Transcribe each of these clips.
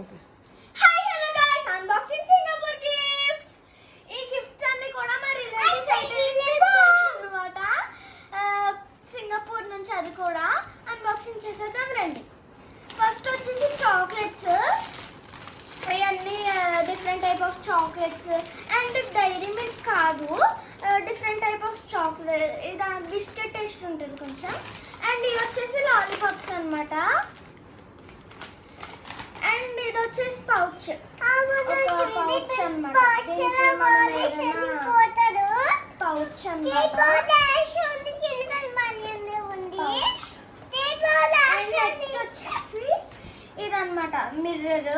Okay. Hi hello guys, unboxing Singapore gifts. ఈ gifts అన్ని కూడా మా రిలేటివ్స్ అయితే తెచ్చారన్నమాట. సింగపూర్ నుంచి. అది కూడా అన్బాక్సింగ్ చేసేద్దాం రండి. ఫస్ట్ వచ్చేసి చాక్లెట్స్. ఇవన్నీ different type of chocolates. And Dairy Milk కాదు, డిఫరెంట్ టైప్ ఆఫ్ చాక్లెట్. ఇది బిస్కెట్ టేస్ట్ ఉంటుంది కొంచెం. అండ్ ఇది వచ్చేసి లాలీపాప్స్ అన్నమాట. అండ్ ఇది వచ్చేసి పౌచ్ పౌచ్ అన్నమాట. పౌచ్ అన్నమాట. నెక్స్ట్ వచ్చేసి ఇదన్నమాట మిర్రర్.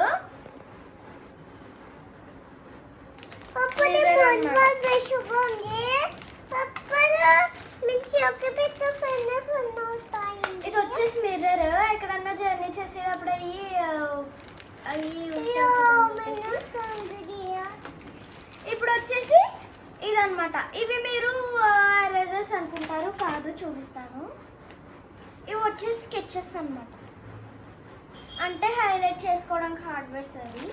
ఇది వచ్చేసి మిర్రర్. ఎక్కడన్నా జర్నీ చేసేటప్పుడు ఇప్పుడు వచ్చేసి ఇదన్నమాట. ఇవి మీరు ఎరేజర్స్ అనుకుంటారు, కాదు, చూపిస్తాను. ఇవి వచ్చేసి స్కెచెస్ అన్నమాట, అంటే హైలైట్ చేసుకోవడానికి హార్డ్వేర్స్ అవి.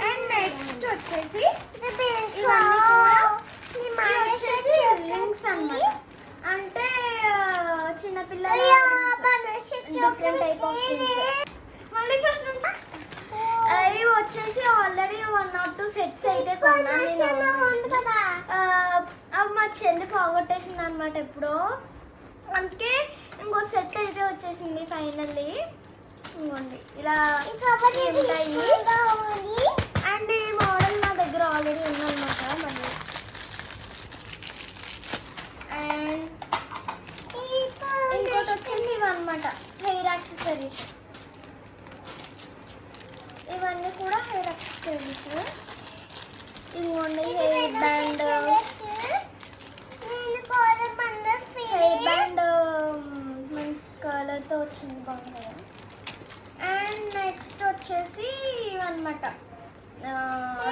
అండ్ నెక్స్ట్ వచ్చేసి రింగ్స్ అన్నమాట, అంటే చిన్నపిల్లలు డిఫరెంట్ టైప్ ఆఫ్ రింగ్స్. మళ్ళీ ఫస్ట్ నుంచి ఇవి వచ్చేసి ఆల్రెడీ 1 or 2 సెట్స్ అయితే కొన్నాను. అవి మా చెల్లి పోగొట్టేసింది అనమాట ఎప్పుడో. అందుకే ఇంకో సెట్ అయితే వచ్చేసింది ఫైనల్లీ. ఇంకోండి ఇలా ఉంటాయి. అండ్ ఈ మోడల్ నా దగ్గర ఆల్రెడీ ఉందన్నమాట. మళ్ళీ అండ్ ఇంకోటి వచ్చేసి ఇవన్నమాట హెయిర్ యాక్సెసరీస్. ఇవన్నీ కూడా హెయిర్ యాక్సెసరీస్. ఇంకోండి హెయిర్ బ్యాండ్. హెయిర్ బ్యాండ్ కలర్తో వచ్చింది, బాగుంది. అండ్ నెక్స్ట్ వచ్చేసి ఇవన్నమాట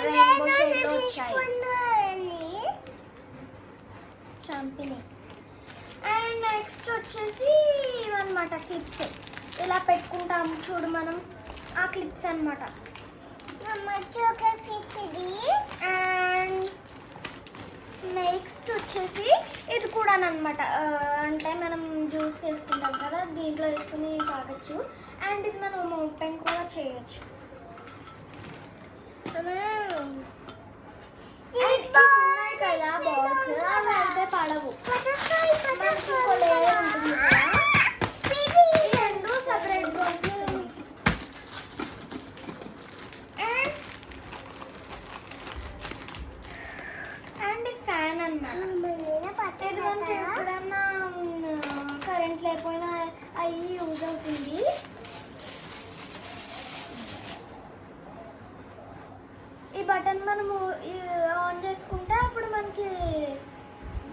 రెయిన్బో షేడ్లో వచ్చాయి చాంపినిక్స్. అండ్ నెక్స్ట్ వచ్చేసి ఇవన్నమాట క్లిప్స్. ఇలా పెట్టుకుంటాము చూడు మనం, ఆ క్లిప్స్ అన్నమాట. అండ్ నెక్స్ట్ వచ్చేసి ఇది కూడా అన్నమాట, అంటే మనం జ్యూస్ చేసుకుంటాం కదా, దీంట్లో వేసుకుని తాగొచ్చు. అండ్ ఇది మనం ఓపెన్ కూడా చేయొచ్చు. కదా బాల్స్ అవి అయితే పడవు, మనకి ఇంకో లేయర్ ఉంటుంది కదా. ఈ రెండు సపరేట్ బాల్స్. అండ్ ఫ్యాన్ అన్నమాట. ఇది మనకి ఎప్పుడన్నా కరెంట్ లేకపోయినా అవి యూజ్ అవుతుంది. ఈ బటన్ మనము ఆన్ చేసుకుంటే అప్పుడు మనకి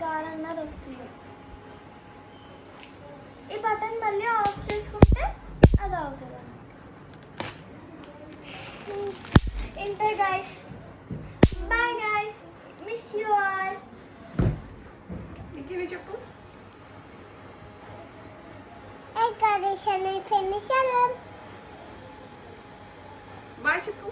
గాలి అన్నది వస్తుంది. ఈ బటన్ మళ్ళీ ఆఫ్ చేసుకుంటే అది అవుతుంది అన్నమాట. ఇంతే guys, bye guys, miss you all. ఇంకేమి చెప్పు. ఫినిష్ బాయ్ చెప్పు.